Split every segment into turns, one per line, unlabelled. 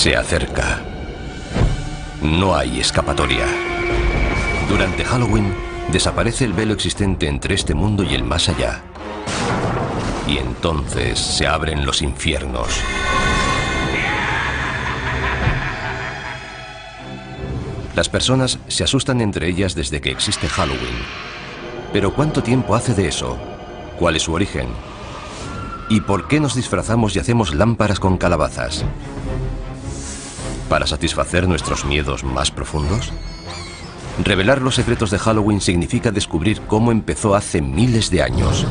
se acerca. No hay escapatoria. Durante Halloween desaparece el velo existente entre este mundo y el más allá. Y entonces se abren los infiernos. Las personas se asustan entre ellas desde que existe Halloween. Pero ¿cuánto tiempo hace de eso? ¿Cuál es su origen? ¿Y por qué nos disfrazamos y hacemos lámparas con calabazas? ¿Para satisfacer nuestros miedos más profundos? Revelar los secretos de Halloween significa descubrir cómo empezó hace miles de años.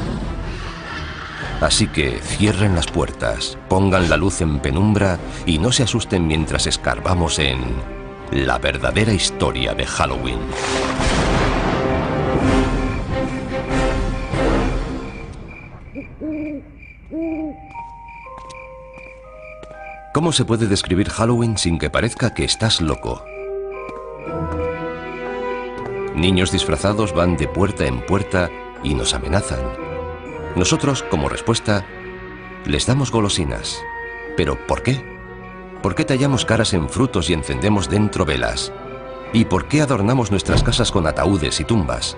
Así que cierren las puertas, pongan la luz en penumbra y no se asusten mientras escarbamos en la verdadera historia de Halloween. ¿Cómo se puede describir Halloween sin que parezca que estás loco? Niños disfrazados van de puerta en puerta y nos amenazan. Nosotros, como respuesta, les damos golosinas. ¿Pero por qué? ¿Por qué tallamos caras en frutos y encendemos dentro velas? ¿Y por qué adornamos nuestras casas con ataúdes y tumbas?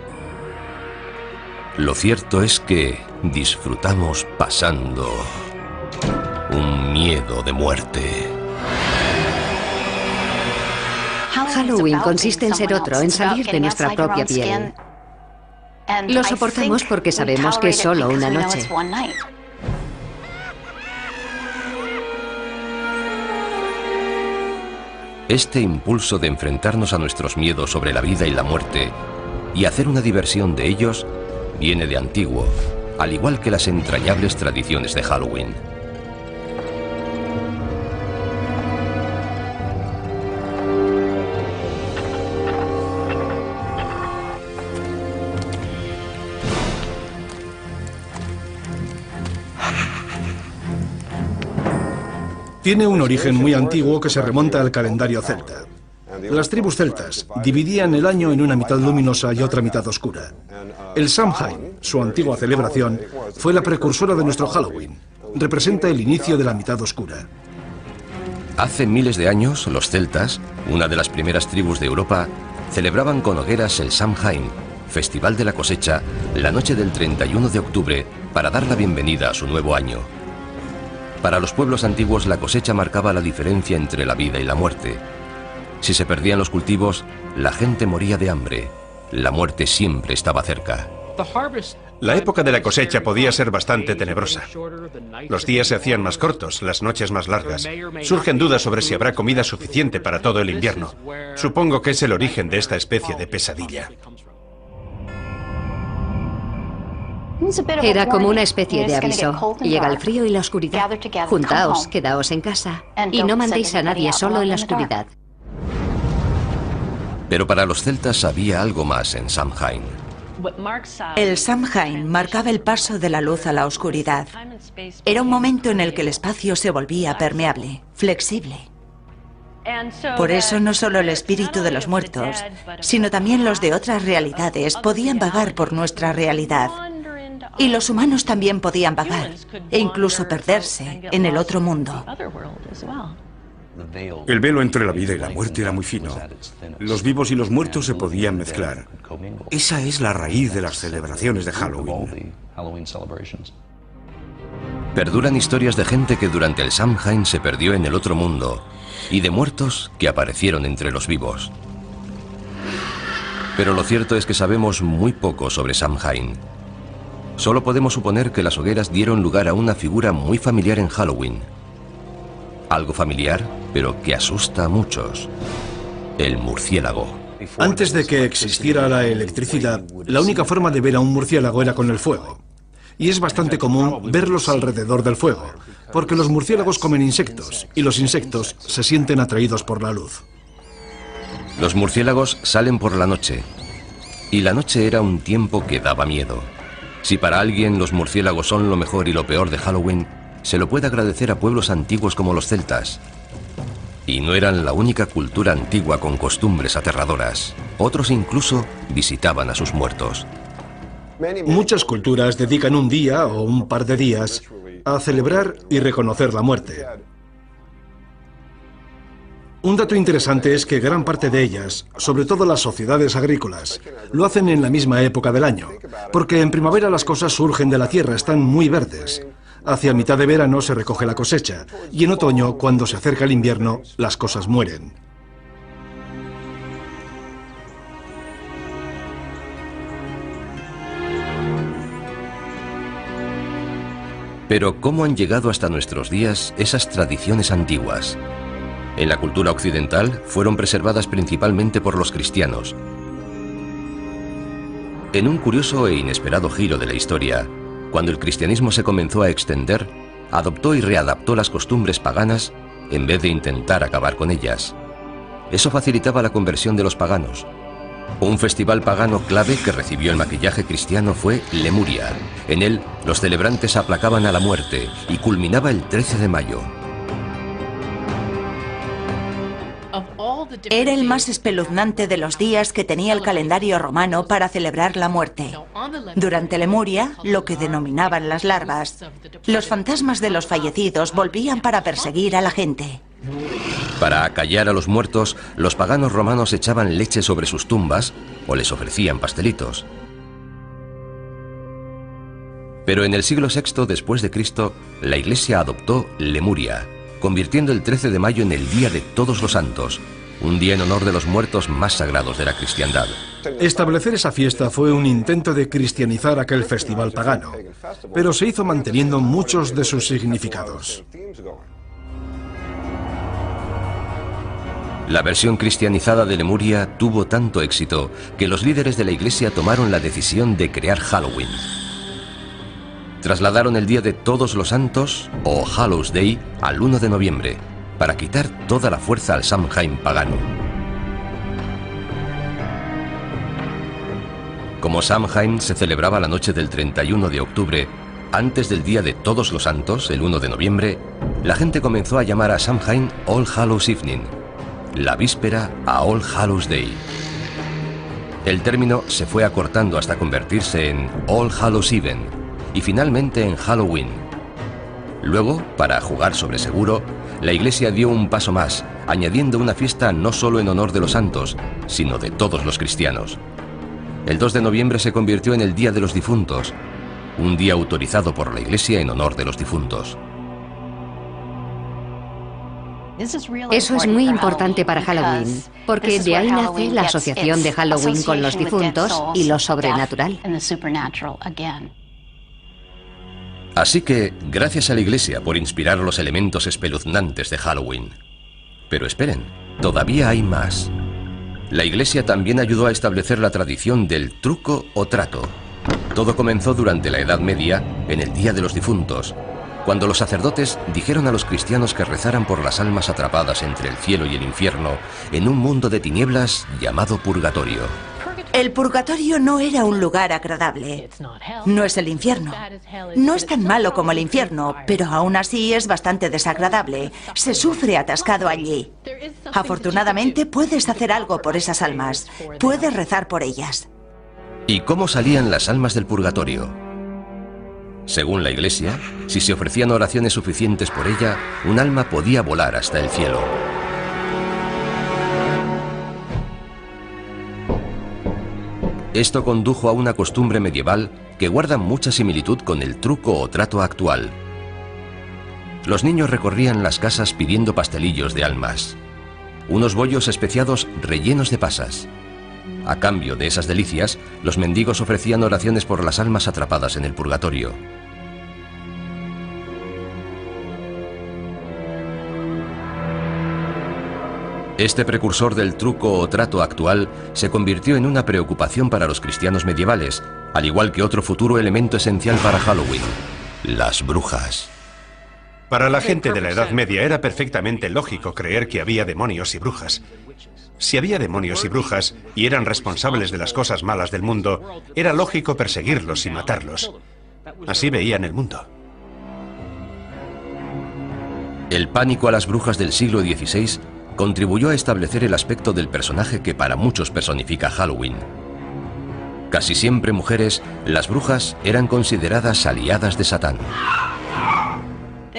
Lo cierto es que disfrutamos pasando un miedo de muerte.
Halloween consiste en ser otro, en salir de nuestra propia piel. Lo soportamos porque sabemos que es solo una noche.
Este impulso de enfrentarnos a nuestros miedos sobre la vida y la muerte y hacer una diversión de ellos viene de antiguo, al igual que las entrañables tradiciones de Halloween.
Tiene un origen muy antiguo que se remonta al calendario celta. Las tribus celtas dividían el año en una mitad luminosa y otra mitad oscura. El Samhain, su antigua celebración, fue la precursora de nuestro Halloween. Representa el inicio de la mitad oscura.
Hace miles de años, los celtas, una de las primeras tribus de Europa, celebraban con hogueras el Samhain, festival de la cosecha, la noche del 31 de octubre, para dar la bienvenida a su nuevo año. Para los pueblos antiguos, la cosecha marcaba la diferencia entre la vida y la muerte. Si se perdían los cultivos, la gente moría de hambre. La muerte siempre estaba cerca.
La época de la cosecha podía ser bastante tenebrosa. Los días se hacían más cortos, las noches más largas. Surgen dudas sobre si habrá comida suficiente para todo el invierno. Supongo que es el origen de esta especie de pesadilla.
Era como una especie de aviso. Llega el frío y la oscuridad. Juntaos, quedaos en casa y no mandéis a nadie solo en la oscuridad.
Pero para los celtas había algo más en Samhain.
El Samhain marcaba el paso de la luz a la oscuridad. Era un momento en el que el espacio se volvía permeable, flexible. Por eso no solo el espíritu de los muertos, sino también los de otras realidades podían vagar por nuestra realidad. Y los humanos también podían vagar e incluso perderse en el otro mundo.
El velo entre la vida y la muerte era muy fino. Los vivos y los muertos se podían mezclar. Esa es la raíz de las celebraciones de Halloween.
Perduran historias de gente que durante el Samhain se perdió en el otro mundo y de muertos que aparecieron entre los vivos. Pero lo cierto es que sabemos muy poco sobre Samhain. Solo podemos suponer que las hogueras dieron lugar a una figura muy familiar en Halloween. Algo familiar, pero que asusta a muchos. El murciélago.
Antes de que existiera la electricidad, la única forma de ver a un murciélago era con el fuego. Y es bastante común verlos alrededor del fuego, porque los murciélagos comen insectos, y los insectos se sienten atraídos por la luz.
Los murciélagos salen por la noche, y la noche era un tiempo que daba miedo. Si para alguien los murciélagos son lo mejor y lo peor de Halloween, se lo puede agradecer a pueblos antiguos como los celtas. Y no eran la única cultura antigua con costumbres aterradoras. Otros incluso visitaban a sus muertos.
Muchas culturas dedican un día o un par de días a celebrar y reconocer la muerte. Un dato interesante es que gran parte de ellas, sobre todo las sociedades agrícolas, lo hacen en la misma época del año, porque en primavera las cosas surgen de la tierra, están muy verdes. Hacia mitad de verano se recoge la cosecha, y en otoño, cuando se acerca el invierno, las cosas mueren.
Pero ¿cómo han llegado hasta nuestros días esas tradiciones antiguas? En la cultura occidental fueron preservadas principalmente por los cristianos. En un curioso e inesperado giro de la historia, cuando el cristianismo se comenzó a extender, adoptó y readaptó las costumbres paganas en vez de intentar acabar con ellas. Eso facilitaba la conversión de los paganos. Un festival pagano clave que recibió el maquillaje cristiano fue Lemuria. En él, los celebrantes aplacaban a la muerte y culminaba el 13 de mayo.
Era el más espeluznante de los días que tenía el calendario romano para celebrar la muerte. Durante Lemuria, lo que denominaban las larvas, los fantasmas de los fallecidos volvían para perseguir a la gente.
Para acallar a los muertos, los paganos romanos echaban leche sobre sus tumbas o les ofrecían pastelitos. Pero en el siglo VI después de Cristo, la Iglesia adoptó Lemuria, convirtiendo el 13 de mayo en el Día de Todos los Santos, un día en honor de los muertos más sagrados de la cristiandad.
Establecer esa fiesta fue un intento de cristianizar aquel festival pagano, pero se hizo manteniendo muchos de sus significados.
La versión cristianizada de Lemuria tuvo tanto éxito que los líderes de la Iglesia tomaron la decisión de crear Halloween. Trasladaron el Día de Todos los Santos, o Hallows Day, al 1 de noviembre, para quitar toda la fuerza al Samhain pagano. Como Samhain se celebraba la noche del 31 de octubre, antes del Día de Todos los Santos, el 1 de noviembre, la gente comenzó a llamar a Samhain All Hallows Evening, la víspera a All Hallows Day. El término se fue acortando hasta convertirse en All Hallows Even y finalmente en Halloween. Luego, para jugar sobre seguro, la Iglesia dio un paso más, añadiendo una fiesta no solo en honor de los santos, sino de todos los cristianos. El 2 de noviembre se convirtió en el Día de los Difuntos, un día autorizado por la Iglesia en honor de los difuntos.
Eso es muy importante para Halloween, porque de ahí nace la asociación de Halloween con los difuntos y lo sobrenatural.
Así que, gracias a la Iglesia por inspirar los elementos espeluznantes de Halloween. Pero esperen, todavía hay más. La Iglesia también ayudó a establecer la tradición del truco o trato. Todo comenzó durante la Edad Media, en el Día de los Difuntos, cuando los sacerdotes dijeron a los cristianos que rezaran por las almas atrapadas entre el cielo y el infierno en un mundo de tinieblas llamado purgatorio.
El purgatorio no era un lugar agradable. No es el infierno. No es tan malo como el infierno, pero aún así es bastante desagradable. Se sufre atascado allí. Afortunadamente puedes hacer algo por esas almas. Puedes rezar por ellas.
¿Y cómo salían las almas del purgatorio? Según la Iglesia, si se ofrecían oraciones suficientes por ella, un alma podía volar hasta el cielo. Esto condujo a una costumbre medieval que guarda mucha similitud con el truco o trato actual. Los niños recorrían las casas pidiendo pastelillos de almas, unos bollos especiados rellenos de pasas. A cambio de esas delicias, los mendigos ofrecían oraciones por las almas atrapadas en el purgatorio. Este precursor del truco o trato actual se convirtió en una preocupación para los cristianos medievales, al igual que otro futuro elemento esencial para Halloween: las brujas.
Para la gente de la Edad Media era perfectamente lógico creer que había demonios y brujas. Si había demonios y brujas y eran responsables de las cosas malas del mundo, era lógico perseguirlos y matarlos. Así veían el mundo.
El pánico a las brujas del siglo XVI contribuyó a establecer el aspecto del personaje que para muchos personifica Halloween. Casi siempre mujeres, las brujas eran consideradas aliadas de Satán.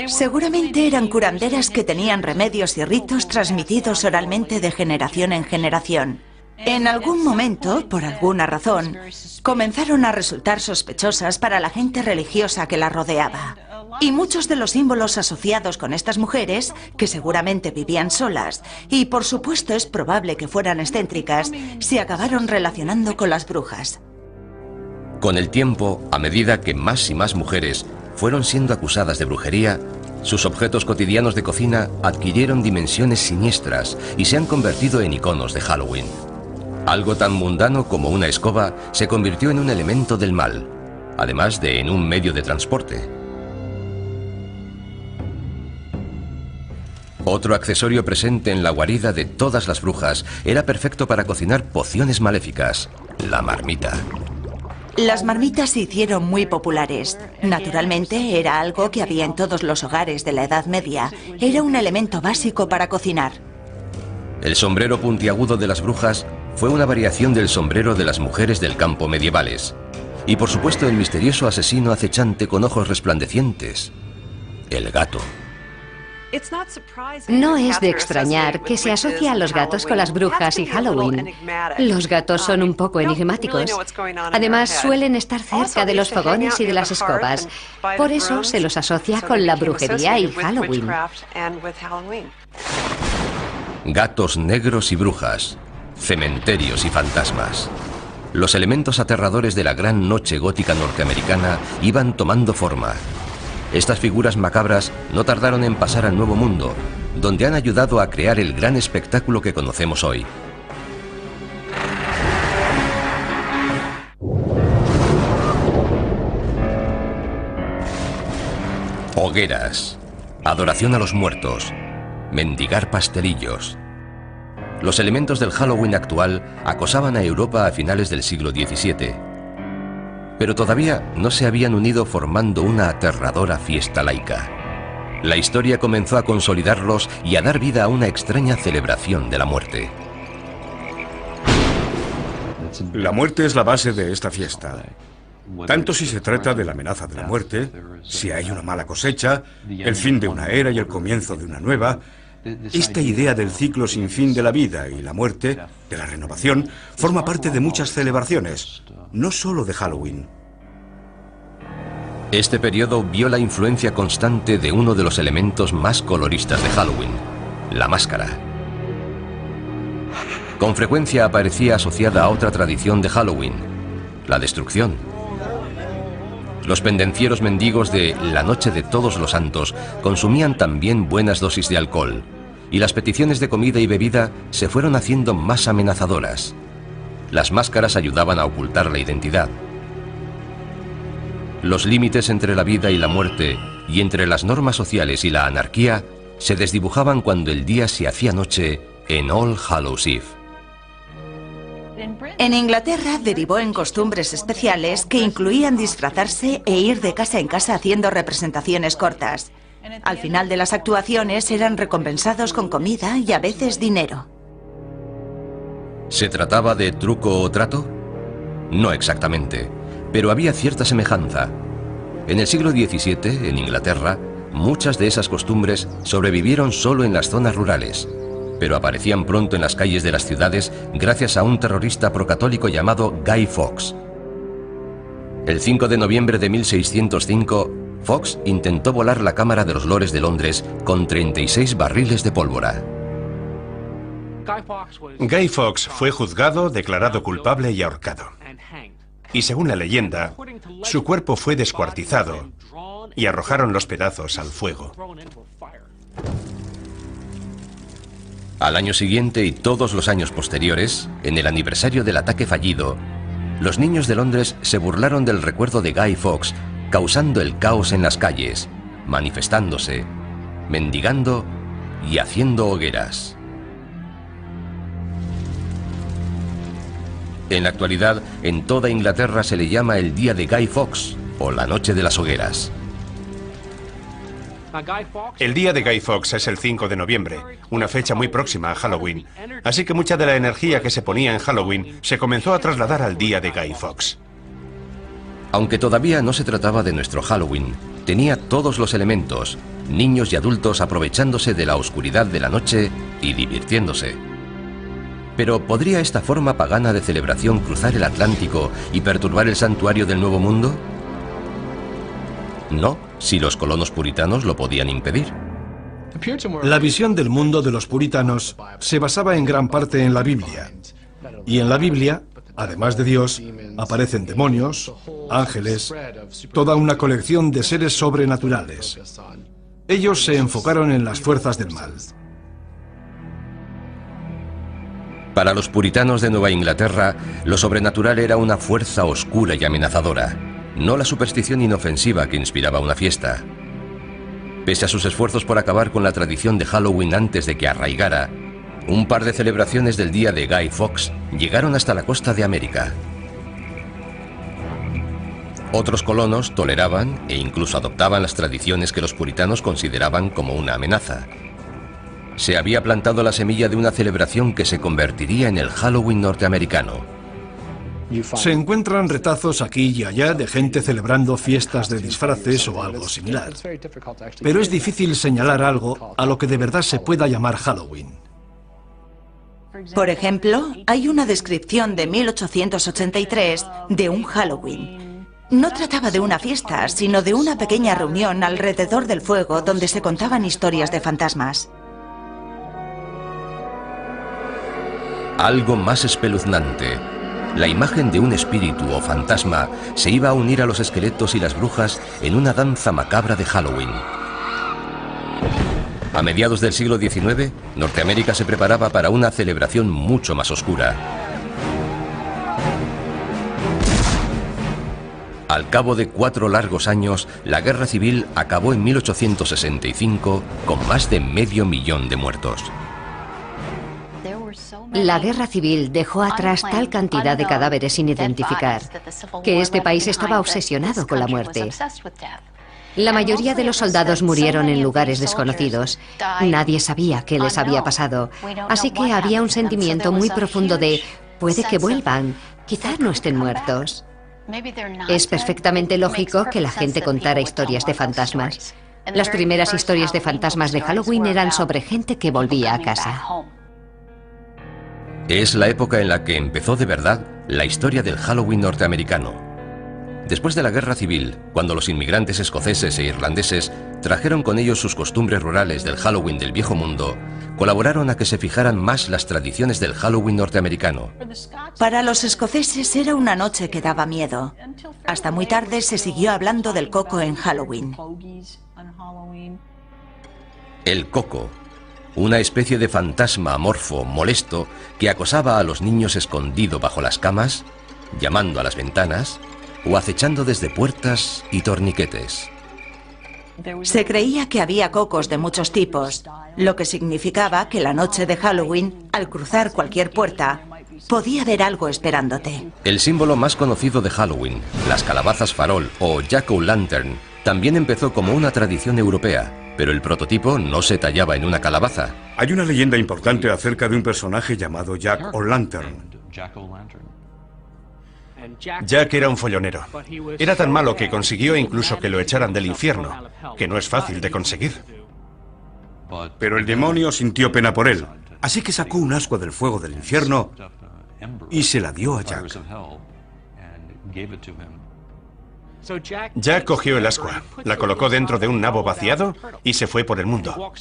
Seguramente eran curanderas que tenían remedios y ritos transmitidos oralmente de generación en generación. En algún momento, por alguna razón, comenzaron a resultar sospechosas para la gente religiosa que las rodeaba. Y muchos de los símbolos asociados con estas mujeres, que seguramente vivían solas, y por supuesto es probable que fueran excéntricas, se acabaron relacionando con las brujas.
Con el tiempo, a medida que más y más mujeres fueron siendo acusadas de brujería, sus objetos cotidianos de cocina adquirieron dimensiones siniestras y se han convertido en iconos de Halloween. Algo tan mundano como una escoba se convirtió en un elemento del mal, además de en un medio de transporte. Otro accesorio presente en la guarida de todas las brujas era perfecto para cocinar pociones maléficas: la marmita.
Las marmitas se hicieron muy populares. Naturalmente, era algo que había en todos los hogares de la Edad Media. Era un elemento básico para cocinar.
El sombrero puntiagudo de las brujas fue una variación del sombrero de las mujeres del campo medievales. Y por supuesto el misterioso asesino acechante con ojos resplandecientes: el gato.
No es de extrañar que se asocie a los gatos con las brujas y Halloween. Los gatos son un poco enigmáticos. Además, suelen estar cerca de los fogones y de las escobas. Por eso se los asocia con la brujería y Halloween.
Gatos negros y brujas, cementerios y fantasmas. Los elementos aterradores de la gran noche gótica norteamericana iban tomando forma. Estas figuras macabras no tardaron en pasar al Nuevo Mundo, donde han ayudado a crear el gran espectáculo que conocemos hoy. Hogueras, adoración a los muertos, mendigar pastelillos. Los elementos del Halloween actual acosaban a Europa a finales del siglo XVII. Pero todavía no se habían unido formando una aterradora fiesta laica. La historia comenzó a consolidarlos y a dar vida a una extraña celebración de la muerte.
La muerte es la base de esta fiesta. Tanto si se trata de la amenaza de la muerte, si hay una mala cosecha, el fin de una era y el comienzo de una nueva. Esta idea del ciclo sin fin de la vida y la muerte, de la renovación, forma parte de muchas celebraciones, no solo de Halloween.
Este periodo vio la influencia constante de uno de los elementos más coloristas de Halloween: la máscara. Con frecuencia aparecía asociada a otra tradición de Halloween: la destrucción. Los pendencieros mendigos de la Noche de Todos los Santos consumían también buenas dosis de alcohol, y las peticiones de comida y bebida se fueron haciendo más amenazadoras. Las máscaras ayudaban a ocultar la identidad. Los límites entre la vida y la muerte, y entre las normas sociales y la anarquía, se desdibujaban cuando el día se hacía noche en All Hallows Eve.
En Inglaterra derivó en costumbres especiales que incluían disfrazarse e ir de casa en casa haciendo representaciones cortas. Al final de las actuaciones eran recompensados con comida y a veces dinero.
¿Se trataba de truco o trato? No exactamente, pero había cierta semejanza. En el siglo XVII, en Inglaterra, muchas de esas costumbres sobrevivieron solo en las zonas rurales, pero aparecían pronto en las calles de las ciudades gracias a un terrorista procatólico llamado Guy Fawkes. El 5 de noviembre de 1605, Fawkes intentó volar la Cámara de los Lores de Londres con 36 barriles de pólvora.
Guy Fawkes fue juzgado, declarado culpable y ahorcado. Y según la leyenda, su cuerpo fue descuartizado y arrojaron los pedazos al fuego.
Al año siguiente y todos los años posteriores, en el aniversario del ataque fallido, los niños de Londres se burlaron del recuerdo de Guy Fawkes, causando el caos en las calles, manifestándose, mendigando y haciendo hogueras. En la actualidad, en toda Inglaterra se le llama el Día de Guy Fawkes o la Noche de las Hogueras.
El día de Guy Fawkes es el 5 de noviembre, una fecha muy próxima a Halloween. Así que mucha de la energía que se ponía en Halloween se comenzó a trasladar al día de Guy Fawkes.
Aunque todavía no se trataba de nuestro Halloween, tenía todos los elementos, niños y adultos aprovechándose de la oscuridad de la noche y divirtiéndose. Pero ¿podría esta forma pagana de celebración cruzar el Atlántico y perturbar el santuario del Nuevo Mundo? No, si los colonos puritanos lo podían impedir.
La visión del mundo de los puritanos se basaba en gran parte en la Biblia. Y en la Biblia, además de Dios, aparecen demonios, ángeles, toda una colección de seres sobrenaturales. Ellos se enfocaron en las fuerzas del mal.
Para los puritanos de Nueva Inglaterra, lo sobrenatural era una fuerza oscura y amenazadora, no la superstición inofensiva que inspiraba una fiesta. Pese a sus esfuerzos por acabar con la tradición de Halloween antes de que arraigara, un par de celebraciones del día de Guy Fawkes llegaron hasta la costa de América. Otros colonos toleraban e incluso adoptaban las tradiciones que los puritanos consideraban como una amenaza. Se había plantado la semilla de una celebración que se convertiría en el Halloween norteamericano.
Se encuentran retazos aquí y allá de gente celebrando fiestas de disfraces o algo similar. Pero es difícil señalar algo a lo que de verdad se pueda llamar Halloween.
Por ejemplo, hay una descripción de 1883 de un Halloween. No trataba de una fiesta, sino de una pequeña reunión alrededor del fuego donde se contaban historias de fantasmas.
Algo más espeluznante. La imagen de un espíritu o fantasma se iba a unir a los esqueletos y las brujas en una danza macabra de Halloween. A mediados del siglo XIX, Norteamérica se preparaba para una celebración mucho más oscura. Al cabo de 4 largos años, la Guerra Civil acabó en 1865 con más de 500.000 de muertos.
La guerra civil dejó atrás tal cantidad de cadáveres sin identificar que este país estaba obsesionado con la muerte. La mayoría de los soldados murieron en lugares desconocidos. Nadie sabía qué les había pasado. Así que había un sentimiento muy profundo de puede que vuelvan, quizá no estén muertos. Es perfectamente lógico que la gente contara historias de fantasmas. Las primeras historias de fantasmas de Halloween eran sobre gente que volvía a casa.
Es la época en la que empezó de verdad la historia del Halloween norteamericano. Después de la Guerra Civil, cuando los inmigrantes escoceses e irlandeses trajeron con ellos sus costumbres rurales del Halloween del Viejo Mundo, colaboraron a que se fijaran más las tradiciones del Halloween norteamericano.
Para los escoceses era una noche que daba miedo. Hasta muy tarde se siguió hablando del coco en Halloween.
El coco, una especie de fantasma amorfo, molesto, que acosaba a los niños escondido bajo las camas, llamando a las ventanas o acechando desde puertas y torniquetes.
Se creía que había cocos de muchos tipos, lo que significaba que la noche de Halloween, al cruzar cualquier puerta, podía haber algo esperándote.
El símbolo más conocido de Halloween, las calabazas farol o jack-o'-lantern, también empezó como una tradición europea, pero el prototipo no se tallaba en una calabaza.
Hay una leyenda importante acerca de un personaje llamado Jack O'Lantern.
Jack era un follonero. Era tan malo que consiguió incluso que lo echaran del infierno, que no es fácil de conseguir.
Pero el demonio sintió pena por él, así que sacó un ascua del fuego del infierno y se la dio a Jack.
Jack cogió el ascua, la colocó dentro de un nabo vaciado y se fue por el mundo.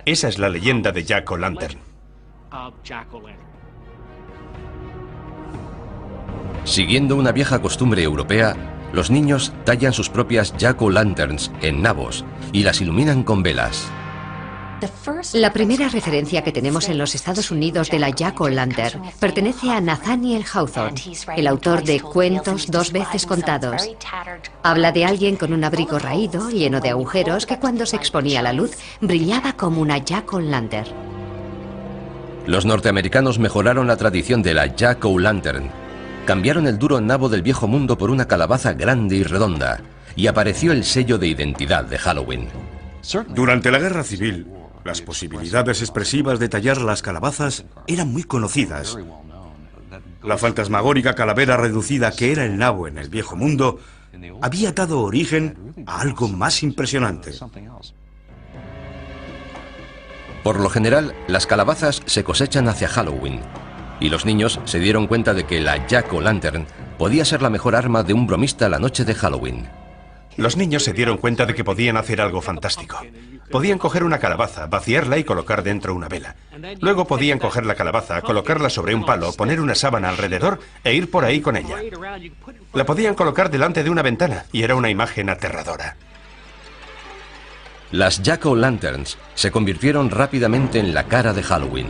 Esa es la leyenda de Jack O'Lantern.
Siguiendo una vieja costumbre europea, los niños tallan sus propias jack-o'-lanterns en nabos y las iluminan con velas.
La primera referencia que tenemos en los Estados Unidos de la jack-o'-lantern pertenece a Nathaniel Hawthorne, el autor de Cuentos 2 veces contados. Habla de alguien con un abrigo raído, lleno de agujeros, que cuando se exponía a la luz brillaba como una jack-o'-lantern.
Los norteamericanos mejoraron la tradición de la jack-o'-lantern. Cambiaron el duro nabo del Viejo Mundo por una calabaza grande y redonda, y apareció el sello de identidad de Halloween.
Durante la Guerra Civil, las posibilidades expresivas de tallar las calabazas eran muy conocidas. La fantasmagórica calavera reducida que era el nabo en el Viejo Mundo había dado origen a algo más impresionante.
Por lo general, las calabazas se cosechan hacia Halloween, y los niños se dieron cuenta de que la Jack-o'-lantern podía ser la mejor arma de un bromista la noche de Halloween.
Los niños se dieron cuenta de que podían hacer algo fantástico. Podían coger una calabaza, vaciarla y colocar dentro una vela. Luego podían coger la calabaza, colocarla sobre un palo, poner una sábana alrededor e ir por ahí con ella. La podían colocar delante de una ventana y era una imagen aterradora.
Las Jack-o'-lanterns se convirtieron rápidamente en la cara de Halloween,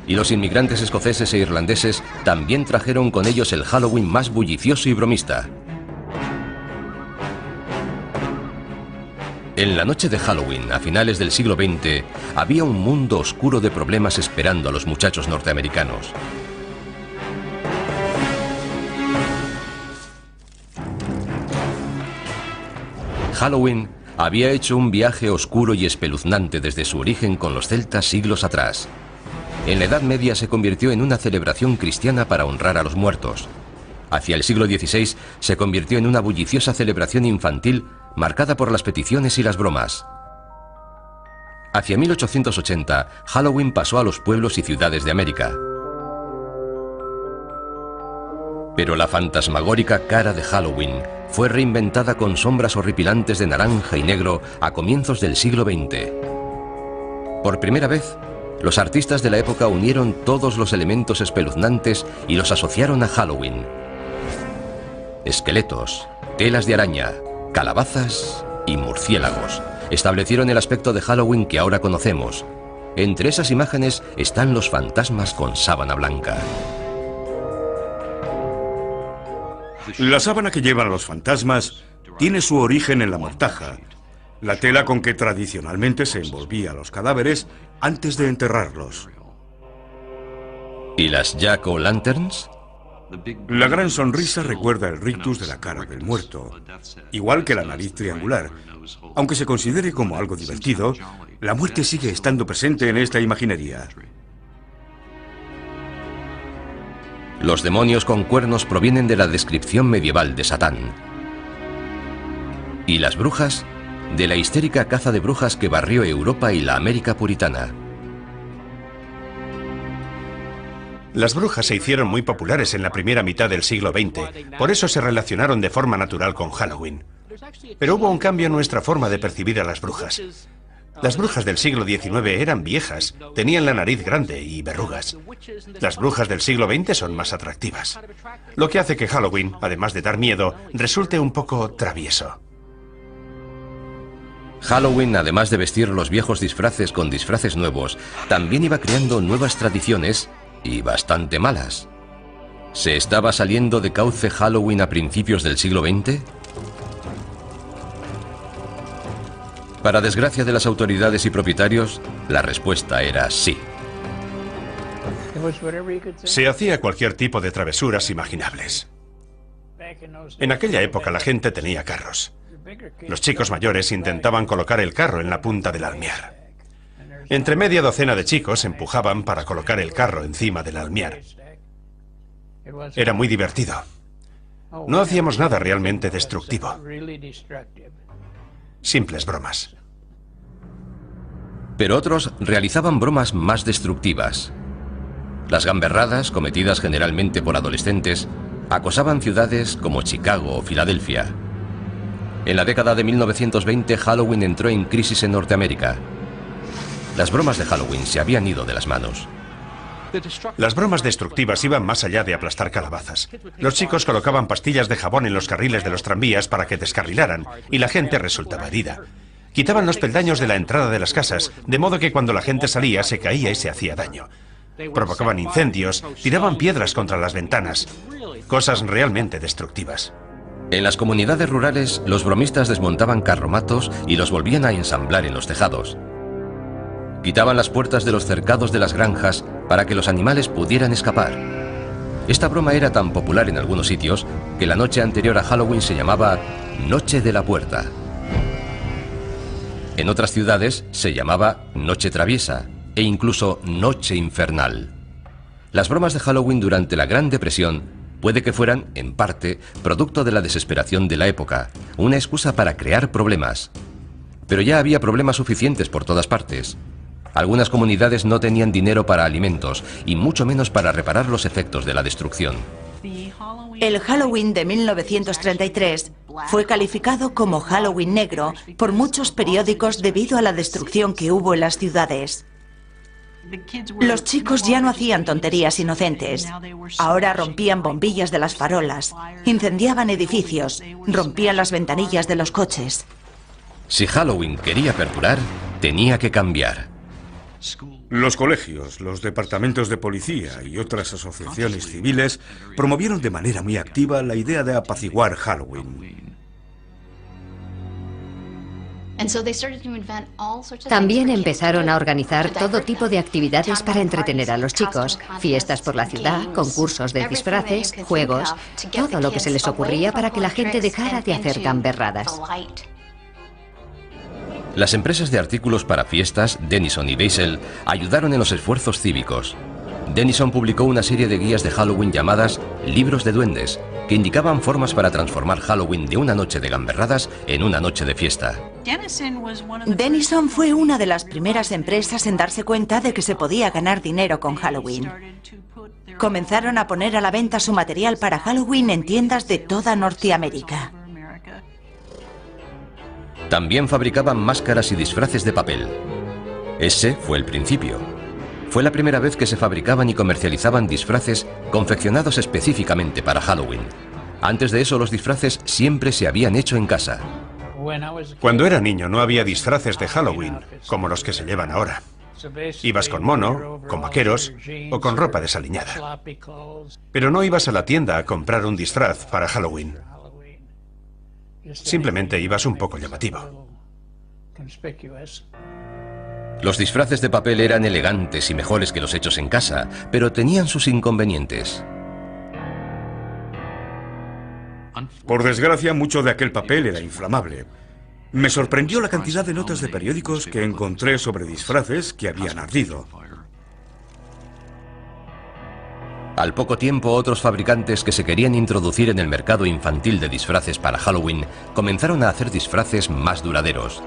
y los inmigrantes escoceses e irlandeses también trajeron con ellos el Halloween más bullicioso y bromista. En la noche de Halloween, a finales del siglo XX, había un mundo oscuro de problemas esperando a los muchachos norteamericanos. Halloween había hecho un viaje oscuro y espeluznante desde su origen con los celtas siglos atrás. En la Edad Media se convirtió en una celebración cristiana para honrar a los muertos. Hacia el siglo XVI se convirtió en una bulliciosa celebración infantil marcada por las peticiones y las bromas. Hacia 1880, Halloween pasó a los pueblos y ciudades de América. Pero la fantasmagórica cara de Halloween fue reinventada con sombras horripilantes de naranja y negro a comienzos del siglo XX. Por primera vez, los artistas de la época unieron todos los elementos espeluznantes y los asociaron a Halloween. Esqueletos, telas de araña, calabazas y murciélagos establecieron el aspecto de Halloween que ahora conocemos. Entre esas imágenes están los fantasmas con sábana blanca.
La sábana que llevan los fantasmas tiene su origen en la mortaja, la tela con que tradicionalmente se envolvía a los cadáveres antes de enterrarlos.
¿Y las Jack-o'-lanterns?
La gran sonrisa recuerda el rictus de la cara del muerto, igual que la nariz triangular. Aunque se considere como algo divertido, la muerte sigue estando presente en esta imaginería.
Los demonios con cuernos provienen de la descripción medieval de Satán. ¿Y las brujas? De la histérica caza de brujas que barrió Europa y la América puritana.
Las brujas se hicieron muy populares en la primera mitad del siglo XX, por eso se relacionaron de forma natural con Halloween. Pero hubo un cambio en nuestra forma de percibir a las brujas. Las brujas del siglo XIX eran viejas, tenían la nariz grande y verrugas. Las brujas del siglo XX son más atractivas, lo que hace que Halloween, además de dar miedo, resulte un poco travieso.
Halloween, además de vestir los viejos disfraces con disfraces nuevos, también iba creando nuevas tradiciones y bastante malas. ¿Se estaba saliendo de cauce Halloween a principios del siglo XX? Para desgracia de las autoridades y propietarios, la respuesta era sí.
Se hacía cualquier tipo de travesuras imaginables. En aquella época la gente tenía carros. Los chicos mayores intentaban colocar el carro en la punta del almiar. Entre media docena de chicos empujaban para colocar el carro encima del almiar. Era muy divertido. No hacíamos nada realmente destructivo. Simples bromas.
Pero otros realizaban bromas más destructivas. Las gamberradas, cometidas generalmente por adolescentes, acosaban ciudades como Chicago o Filadelfia. En la década de 1920, Halloween entró en crisis en Norteamérica. Las bromas de Halloween se habían ido de las manos.
Las bromas destructivas iban más allá de aplastar calabazas. Los chicos colocaban pastillas de jabón en los carriles de los tranvías para que descarrilaran, y la gente resultaba herida. Quitaban los peldaños de la entrada de las casas, de modo que cuando la gente salía se caía y se hacía daño. Provocaban incendios, tiraban piedras contra las ventanas. Cosas realmente destructivas.
En las comunidades rurales, los bromistas desmontaban carromatos y los volvían a ensamblar en los tejados. Quitaban las puertas de los cercados de las granjas para que los animales pudieran escapar. Esta broma era tan popular en algunos sitios que la noche anterior a Halloween se llamaba Noche de la Puerta. En otras ciudades se llamaba Noche Traviesa e incluso Noche Infernal. Las bromas de Halloween durante la Gran Depresión puede que fueran, en parte, producto de la desesperación de la época, una excusa para crear problemas. Pero ya había problemas suficientes por todas partes. Algunas comunidades no tenían dinero para alimentos y mucho menos para reparar los efectos de la destrucción.
El Halloween de 1933 fue calificado como Halloween negro por muchos periódicos debido a la destrucción que hubo en las ciudades. Los chicos ya no hacían tonterías inocentes. Ahora rompían bombillas de las farolas, incendiaban edificios, rompían las ventanillas de los coches.
Si Halloween quería perdurar, tenía que cambiar.
Los colegios, los departamentos de policía y otras asociaciones civiles promovieron de manera muy activa la idea de apaciguar Halloween.
También empezaron a organizar todo tipo de actividades para entretener a los chicos. Fiestas por la ciudad, concursos de disfraces, juegos, todo lo que se les ocurría para que la gente dejara de hacer gamberradas.
Las empresas de artículos para fiestas, Denison y Beisel, ayudaron en los esfuerzos cívicos. Denison publicó una serie de guías de Halloween llamadas Libros de Duendes, que indicaban formas para transformar Halloween de una noche de gamberradas en una noche de fiesta.
Denison fue una de las primeras empresas en darse cuenta de que se podía ganar dinero con Halloween. Comenzaron a poner a la venta su material para Halloween en tiendas de toda Norteamérica.
También fabricaban máscaras y disfraces de papel. Ese fue el principio. Fue la primera vez que se fabricaban y comercializaban disfraces confeccionados específicamente para Halloween. Antes de eso, los disfraces siempre se habían hecho en casa.
Cuando era niño no había disfraces de Halloween, como los que se llevan ahora. Ibas con mono, con vaqueros o con ropa desaliñada. Pero no ibas a la tienda a comprar un disfraz para Halloween. Simplemente ibas un poco llamativo.
Los disfraces de papel eran elegantes y mejores que los hechos en casa, pero tenían sus inconvenientes.
Por desgracia, mucho de aquel papel era inflamable. Me sorprendió la cantidad de notas de periódicos que encontré sobre disfraces que habían ardido.
Al poco tiempo, otros fabricantes que se querían introducir en el mercado infantil de disfraces para Halloween comenzaron a hacer disfraces más duraderos.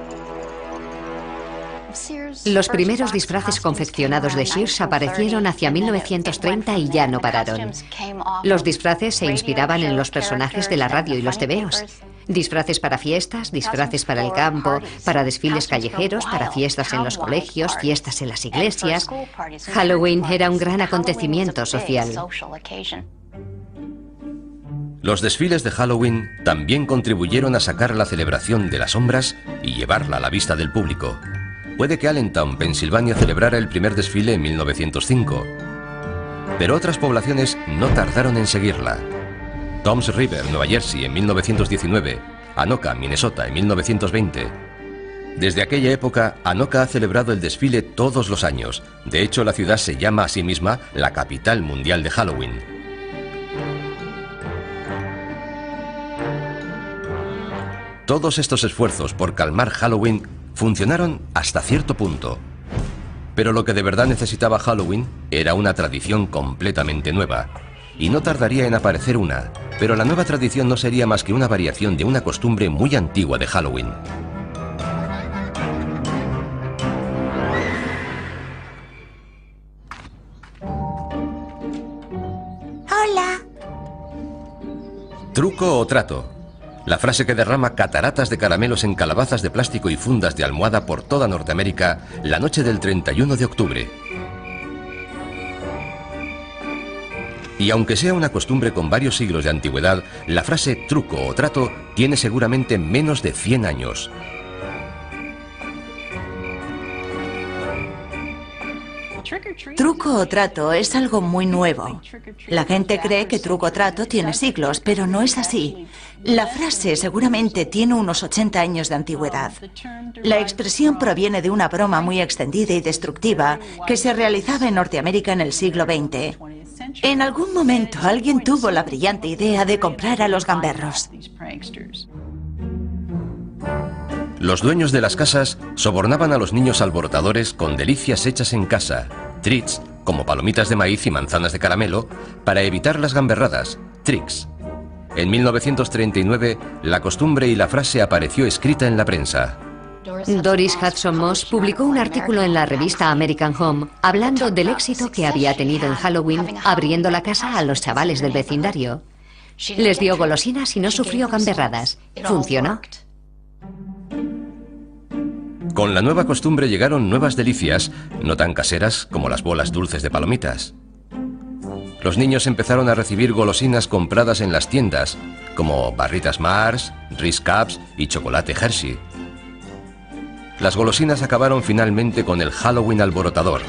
Los primeros disfraces confeccionados de Sears aparecieron hacia 1930 y ya no pararon. Los disfraces se inspiraban en los personajes de la radio y los tebeos. Disfraces para fiestas, disfraces para el campo, para desfiles callejeros, para fiestas en los colegios, fiestas en las iglesias. Halloween era un gran acontecimiento social.
Los desfiles de Halloween también contribuyeron a sacar la celebración de las sombras y llevarla a la vista del público. Puede que Allentown, Pensilvania, celebrara el primer desfile en 1905, pero otras poblaciones no tardaron en seguirla. Toms River, Nueva Jersey, en 1919, Anoka, Minnesota, en 1920. Desde aquella época, Anoka ha celebrado el desfile todos los años. De hecho, la ciudad se llama a sí misma la capital mundial de Halloween. Todos estos esfuerzos por calmar Halloween funcionaron hasta cierto punto. Pero lo que de verdad necesitaba Halloween era una tradición completamente nueva. Y no tardaría en aparecer una, pero la nueva tradición no sería más que una variación de una costumbre muy antigua de Halloween.
Hola.
Truco o trato. La frase que derrama cataratas de caramelos en calabazas de plástico y fundas de almohada por toda Norteamérica la noche del 31 de octubre. Y aunque sea una costumbre con varios siglos de antigüedad, la frase truco o trato tiene seguramente menos de 100 años.
Truco o trato es algo muy nuevo. La gente cree que truco o trato tiene siglos, pero no es así. La frase seguramente tiene unos 80 años de antigüedad. La expresión proviene de una broma muy extendida y destructiva que se realizaba en Norteamérica en el siglo XX. En algún momento alguien tuvo la brillante idea de comprar a los gamberros.
Los dueños de las casas sobornaban a los niños alborotadores con delicias hechas en casa, treats, como palomitas de maíz y manzanas de caramelo, para evitar las gamberradas, tricks. En 1939, la costumbre y la frase apareció escrita en la prensa.
Doris Hudson Moss publicó un artículo en la revista American Home hablando del éxito que había tenido en Halloween abriendo la casa a los chavales del vecindario. Les dio golosinas y no sufrió gamberradas. Funcionó.
Con la nueva costumbre llegaron nuevas delicias, no tan caseras como las bolas dulces de palomitas. Los niños empezaron a recibir golosinas compradas en las tiendas, como barritas Mars, Ritz Cups y chocolate Hershey. Las golosinas acabaron finalmente con el Halloween alborotador,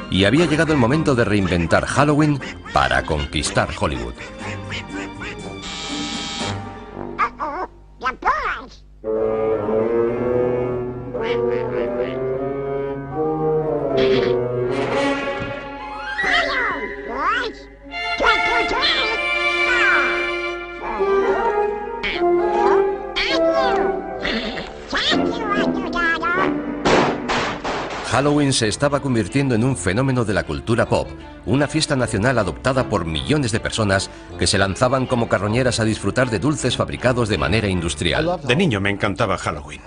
y había llegado el momento de reinventar Halloween para conquistar Hollywood. Halloween se estaba convirtiendo en un fenómeno de la cultura pop, una fiesta nacional adoptada por millones de personas que se lanzaban como carroñeras a disfrutar de dulces fabricados de manera industrial.
De niño me encantaba Halloween.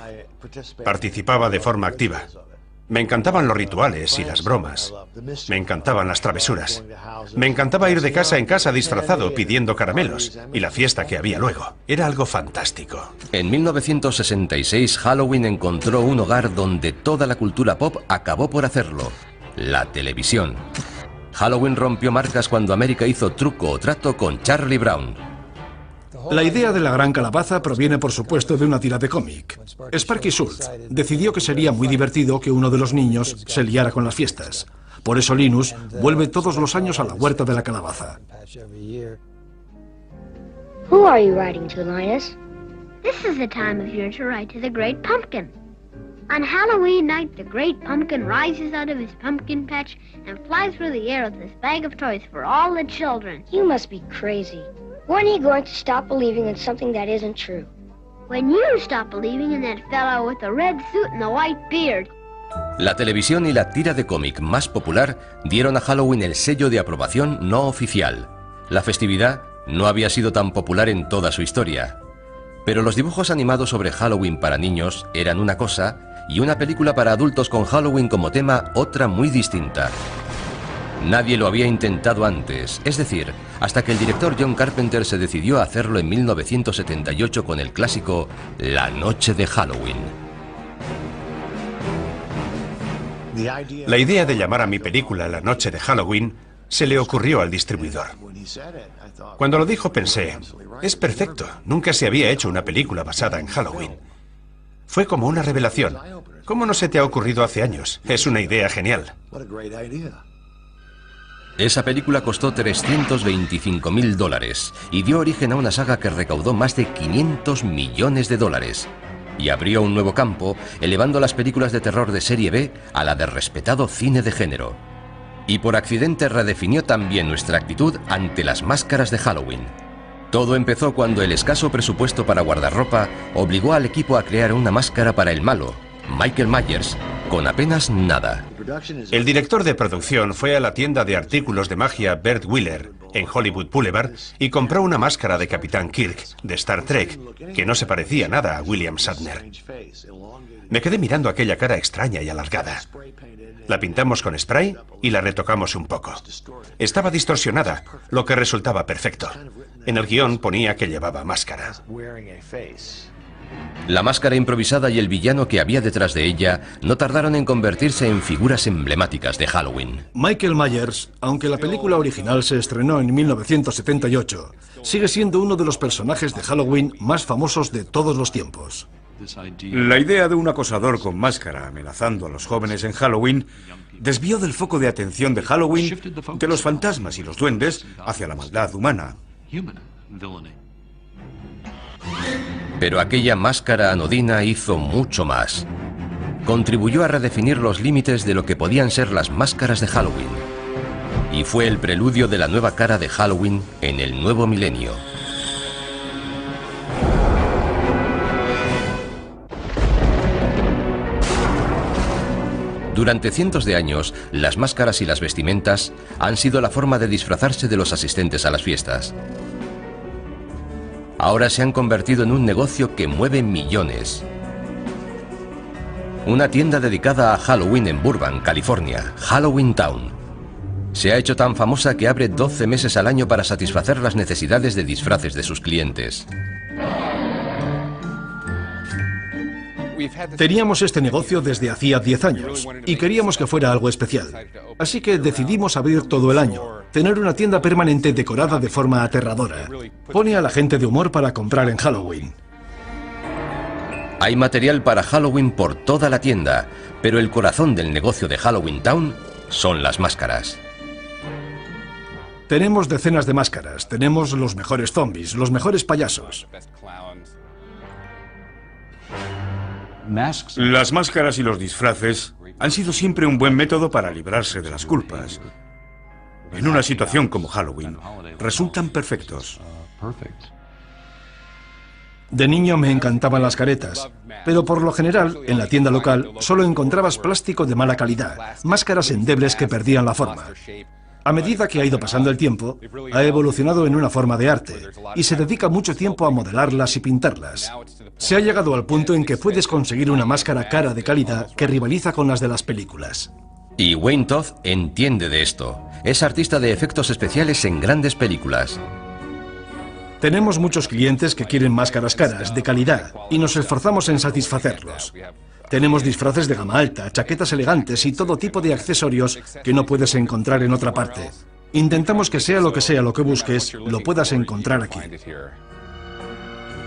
Participaba de forma activa. Me encantaban los rituales y las bromas. Me encantaban las travesuras. Me encantaba ir de casa en casa disfrazado pidiendo caramelos. Y la fiesta que había luego. Era algo fantástico.
En 1966, Halloween encontró un hogar donde toda la cultura pop acabó por hacerlo: la televisión. Halloween rompió marcas cuando América hizo Truco o Trato con Charlie Brown.
La idea de la gran calabaza proviene, por supuesto, de una tira de cómic. Sparky Schultz decidió que sería muy divertido que uno de los niños se liara con las fiestas. Por eso Linus vuelve todos los años a la huerta de la calabaza.
Who are you writing to, Linus? This is the time of year to write to the Great Pumpkin. On Halloween night, the Great Pumpkin rises out of his pumpkin patch and flies through the air with this bag of toys for all the children.
You must be crazy. When are you going to stop believing in something that isn't true?
When you stop believing in that fellow with the red suit and the white beard.
La televisión y la tira de cómic más popular dieron a Halloween el sello de aprobación no oficial. La festividad no había sido tan popular en toda su historia. Pero los dibujos animados sobre Halloween para niños eran una cosa y una película para adultos con Halloween como tema otra muy distinta. Nadie lo había intentado antes, es decir, hasta que el director John Carpenter se decidió a hacerlo en 1978 con el clásico La Noche de Halloween.
La idea de llamar a mi película La Noche de Halloween se le ocurrió al distribuidor. Cuando lo dijo pensé, es perfecto, nunca se había hecho una película basada en Halloween. Fue como una revelación. ¿Cómo no se te ha ocurrido hace años? Es una idea genial.
Esa película costó $325.000 y dio origen a una saga que recaudó más de $500 millones y abrió un nuevo campo, elevando las películas de terror de serie B a la de respetado cine de género. Y por accidente redefinió también nuestra actitud ante las máscaras de Halloween. Todo empezó cuando el escaso presupuesto para guardarropa obligó al equipo a crear una máscara para el malo, Michael Myers, con apenas nada.
El director de producción fue a la tienda de artículos de magia Bert Wheeler, en Hollywood Boulevard, y compró una máscara de Capitán Kirk, de Star Trek, que no se parecía nada a William Shatner. Me quedé mirando aquella cara extraña y alargada. La pintamos con spray y la retocamos un poco. Estaba distorsionada, lo que resultaba perfecto. En el guión ponía que llevaba máscara.
La máscara improvisada y el villano que había detrás de ella no tardaron en convertirse en figuras emblemáticas de Halloween.
Michael Myers, aunque la película original se estrenó en 1978, sigue siendo uno de los personajes de Halloween más famosos de todos los tiempos.
La idea de un acosador con máscara amenazando a los jóvenes en Halloween desvió del foco de atención de Halloween de los fantasmas y los duendes hacia la maldad humana.
Pero aquella máscara anodina hizo mucho más. Contribuyó a redefinir los límites de lo que podían ser las máscaras de Halloween. Y fue el preludio de la nueva cara de Halloween en el nuevo milenio. Durante cientos de años, las máscaras y las vestimentas han sido la forma de disfrazarse de los asistentes a las fiestas. Ahora se han convertido en un negocio que mueve millones. Una tienda dedicada a Halloween en Burbank, California, Halloween Town. Se ha hecho tan famosa que abre 12 meses al año para satisfacer las necesidades de disfraces de sus clientes.
Teníamos este negocio desde hacía 10 años y queríamos que fuera algo especial. Así que decidimos abrir todo el año, tener una tienda permanente decorada de forma aterradora. Pone a la gente de humor para comprar en Halloween.
Hay material para Halloween por toda la tienda, pero el corazón del negocio de Halloween Town son las máscaras.
Tenemos decenas de máscaras, tenemos los mejores zombies, los mejores payasos.
Las máscaras y los disfraces han sido siempre un buen método para librarse de las culpas. En una situación como Halloween, resultan perfectos.
De niño me encantaban las caretas, pero por lo general, en la tienda local, solo encontrabas plástico de mala calidad, máscaras endebles que perdían la forma. A medida que ha ido pasando el tiempo, ha evolucionado en una forma de arte y se dedica mucho tiempo a modelarlas y pintarlas. Se ha llegado al punto en que puedes conseguir una máscara cara de calidad que rivaliza con las de las películas.
Y Wayne Todd entiende de esto. Es artista de efectos especiales en grandes películas.
Tenemos muchos clientes que quieren máscaras caras, de calidad, y nos esforzamos en satisfacerlos. Tenemos disfraces de gama alta, chaquetas elegantes y todo tipo de accesorios que no puedes encontrar en otra parte. Intentamos que sea lo que busques, lo puedas encontrar aquí.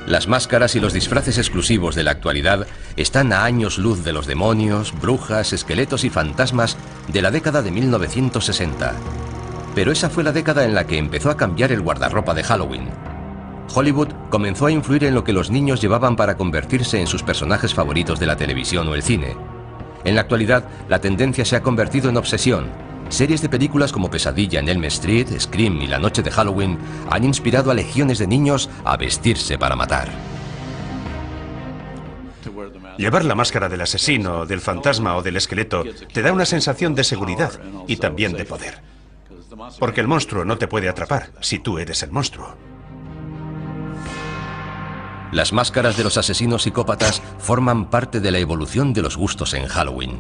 Las máscaras y los disfraces exclusivos de la actualidad están a años luz de los demonios, brujas, esqueletos y fantasmas de la década de 1960. Pero esa fue la década en la que empezó a cambiar el guardarropa de Halloween. Hollywood comenzó a influir en lo que los niños llevaban para convertirse en sus personajes favoritos de la televisión o el cine. En la actualidad, la tendencia se ha convertido en obsesión. Series de películas como Pesadilla en Elm Street, Scream y La Noche de Halloween han inspirado a legiones de niños a vestirse para matar.
Llevar la máscara del asesino, del fantasma o del esqueleto te da una sensación de seguridad y también de poder. Porque el monstruo no te puede atrapar si tú eres el monstruo.
Las máscaras de los asesinos psicópatas forman parte de la evolución de los gustos en Halloween.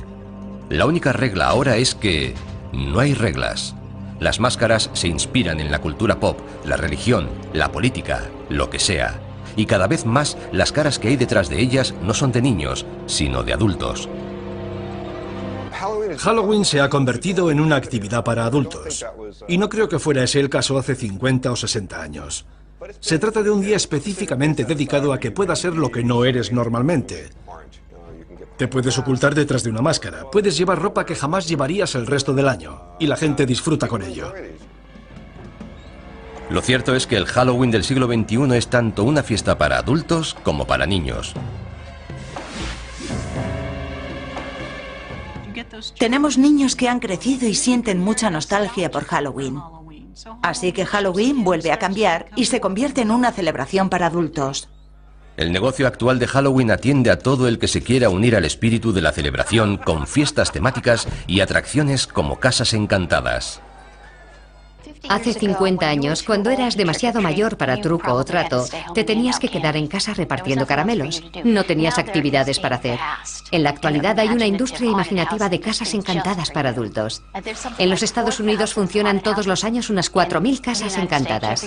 La única regla ahora es que no hay reglas. Las máscaras se inspiran en la cultura pop, la religión, la política, lo que sea. Y cada vez más las caras que hay detrás de ellas no son de niños, sino de adultos.
Halloween se ha convertido en una actividad para adultos. Y no creo que fuera ese el caso hace 50 o 60 años. Se trata de un día específicamente dedicado a que puedas ser lo que no eres normalmente. Te puedes ocultar detrás de una máscara, puedes llevar ropa que jamás llevarías el resto del año, y la gente disfruta con ello.
Lo cierto es que el Halloween del siglo XXI es tanto una fiesta para adultos como para niños.
Tenemos niños que han crecido y sienten mucha nostalgia por Halloween. Así que Halloween vuelve a cambiar y se convierte en una celebración para adultos.
El negocio actual de Halloween atiende a todo el que se quiera unir al espíritu de la celebración con fiestas temáticas y atracciones como casas encantadas.
Hace 50 años, cuando eras demasiado mayor para truco o trato, te tenías que quedar en casa repartiendo caramelos. No tenías actividades para hacer. En la actualidad hay una industria imaginativa de casas encantadas para adultos. En los Estados Unidos funcionan todos los años unas 4.000 casas encantadas.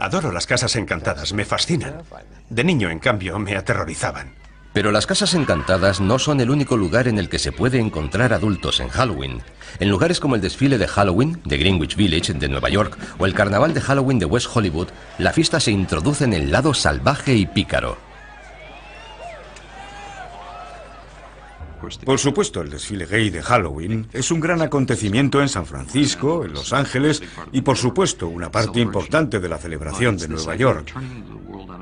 Adoro las casas encantadas, me fascinan. De niño, en cambio, me aterrorizaban.
Pero las casas encantadas no son el único lugar en el que se puede encontrar adultos en Halloween. En lugares como el desfile de Halloween de Greenwich Village de Nueva York o el carnaval de Halloween de West Hollywood, la fiesta se introduce en el lado salvaje y pícaro.
Por supuesto, el desfile gay de Halloween es un gran acontecimiento en San Francisco, en Los Ángeles y, por supuesto, una parte importante de la celebración de Nueva York.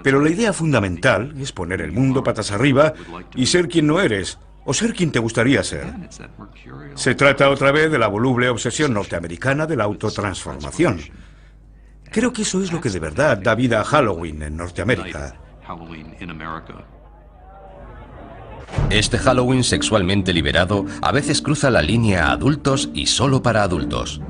Pero la idea fundamental es poner el mundo patas arriba y ser quien no eres, o ser quien te gustaría ser. Se trata otra vez de la voluble obsesión norteamericana de la autotransformación. Creo que eso es lo que de verdad da vida a Halloween en Norteamérica.
Este Halloween sexualmente liberado a veces cruza la línea a adultos y solo para adultos.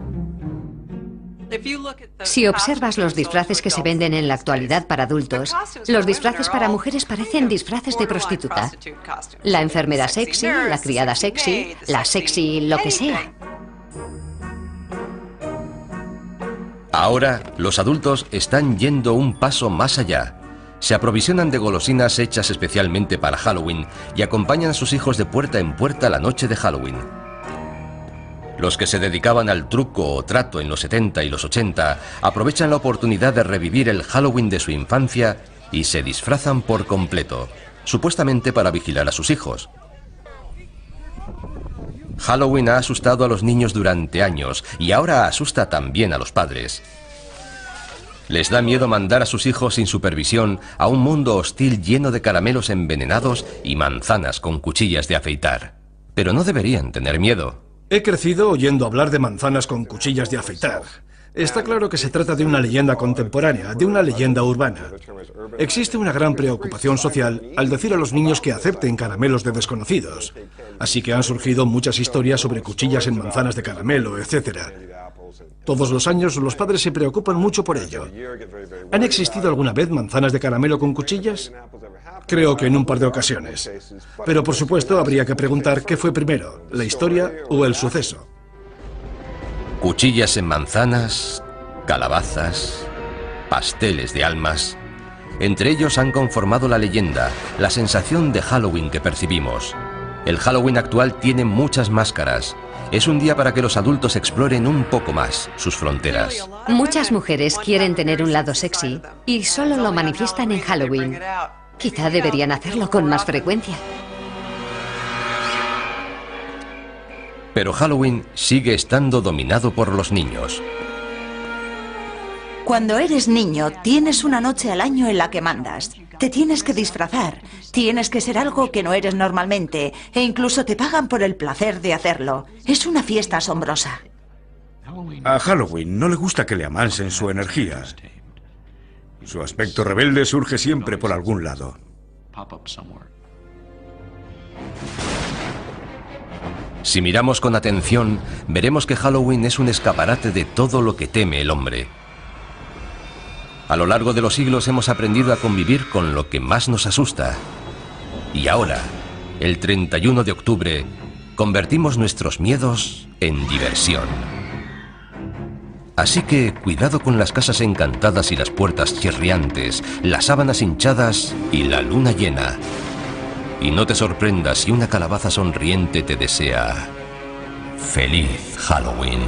Si observas los disfraces que se venden en la actualidad para adultos, los disfraces para mujeres parecen disfraces de prostituta. La enfermera sexy, la criada sexy, la sexy lo que sea.
Ahora, los adultos están yendo un paso más allá. Se aprovisionan de golosinas hechas especialmente para Halloween y acompañan a sus hijos de puerta en puerta la noche de Halloween. Los que se dedicaban al truco o trato en los 70 y los 80 aprovechan la oportunidad de revivir el Halloween de su infancia y se disfrazan por completo, supuestamente para vigilar a sus hijos. Halloween ha asustado a los niños durante años y ahora asusta también a los padres. Les da miedo mandar a sus hijos sin supervisión a un mundo hostil lleno de caramelos envenenados y manzanas con cuchillas de afeitar. Pero no deberían tener miedo.
He crecido oyendo hablar de manzanas con cuchillas de afeitar. Está claro que se trata de una leyenda contemporánea, de una leyenda urbana. Existe una gran preocupación social al decir a los niños que acepten caramelos de desconocidos. Así que han surgido muchas historias sobre cuchillas en manzanas de caramelo, etc. Todos los años los padres se preocupan mucho por ello. ¿Han existido alguna vez manzanas de caramelo con cuchillas? Creo que en un par de ocasiones. Pero por supuesto habría que preguntar qué fue primero, la historia o el suceso.
Cuchillas en manzanas, calabazas, pasteles de almas. Entre ellos han conformado la leyenda, la sensación de Halloween que percibimos. El Halloween actual tiene muchas máscaras. Es un día para que los adultos exploren un poco más sus fronteras.
Muchas mujeres quieren tener un lado sexy y solo lo manifiestan en Halloween. Quizá deberían hacerlo con más frecuencia.
Pero Halloween sigue estando dominado por los niños.
Cuando eres niño, tienes una noche al año en la que mandas. Te tienes que disfrazar, tienes que ser algo que no eres normalmente, e incluso te pagan por el placer de hacerlo. Es una fiesta asombrosa.
A Halloween no le gusta que le amansen su energía. Su aspecto rebelde surge siempre por algún lado.
Si miramos con atención, veremos que Halloween es un escaparate de todo lo que teme el hombre. A lo largo de los siglos hemos aprendido a convivir con lo que más nos asusta. Y ahora, el 31 de octubre, convertimos nuestros miedos en diversión. Así que cuidado con las casas encantadas y las puertas chirriantes, las sábanas hinchadas y la luna llena. Y no te sorprendas si una calabaza sonriente te desea ¡Feliz Halloween!